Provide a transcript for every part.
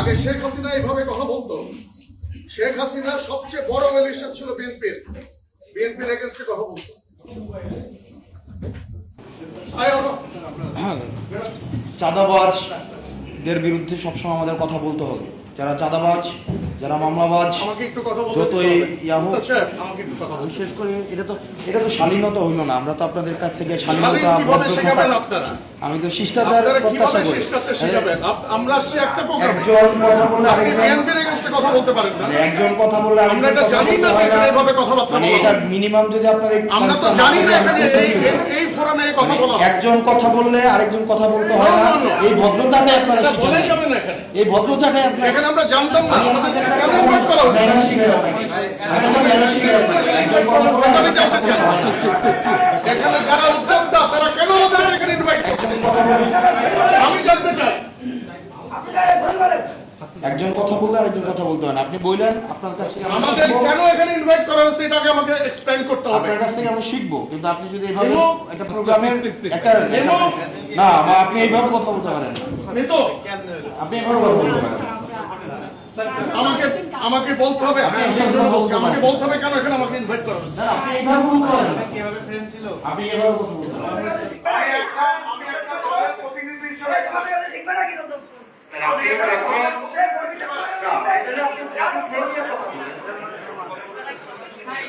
আগে শেখ হাসিনা এইভাবে কথা বলতো। শেখ হাসিনা সবচেয়ে বড় এলিশন ছিল বিএনপির এগেইনস্টে কথা বলতো। চাঁদাবাজদের বিরুদ্ধে সবসময় আমাদের কথা বলতে হবে। যারা চাঁদাবাজ, যারা মামলাবাজ, আমাকে একটু কথা বলতে যতই ইয়াহু, আমাকে একটু কথা বলতে। বিশেষ করে এটা তো শালীনতা হইল না। আমরা তো আপনাদের কাছ থেকে শালীনতা কিভাবে শেখাবেন আপনারা? আমি তো শিষ্টাচার প্রত্যাশা করি। শিষ্টাচার শিখাবেন? আমরা আসছি একটা প্রোগ্রামে। একজন কথা বললে আপনি বিএনপির এগেইনস্টে কথা বলতে পারেন না। একজন কথা বললে আমরা এটা জানি না যে এখানে এইভাবে কথাবার্তা বলা এটা হয়। মিনিমাম যদি আপনার আমরা তো জানি না এখানে এই ফোরামে এই কথা বলা হয়। একজন কথা বললে আরেকজন কথা বলতে হয় না। এই ভদ্রতাটাই আপনারা এটা শিখে বলে নেন। যাবেন না এখানে। এই ভদ্রতাটাই আপনারা এখানে আমরা জানতাম না, আমাদের কেন ইনভাইট করা হয়েছে? আমি জানতে চাই এখানে যারা উদ্যোক্তা তারা কেন আমাদের এখানে ইনভাইট করছে? আমি জানতে চাই। একজন কথা বললে আরেকজন কথা বলতে হয় না। আপনি বললেন আপনার কাছে আমাদের কেন এখানে ইনভাইট করা হয়েছে এটাকে আমাকে এক্সপ্লেইন করতে হবে। আপনার কাছ থেকে আমি শিখবো, কিন্তু আপনি যদি এইভাবে কেন? একটা প্রোগ্রামের একটা কেন? না, আপনি এইভাবে কথা বলতে পারেন না। আমি তো আপনি এইভাবে কথা বলতে পারেন না। আমাকে বলতে হবে। হ্যাঁ, আমাকে বলতে হবে কেন এখানে আমাকে ইনভাইট করা হয়েছে। স্যার, আপনি এইভাবে বলতে পারেন না। আপনি এইভাবে কথা বলতে পারেন না। আমি একটা দলের প্রতিনিধি হিসেবে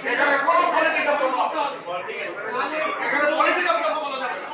এখানে কোনো পলিটিক্যাল কথা বলা যাবে না। এখানে পলিটিক্যাল কথা বলা যাবে না।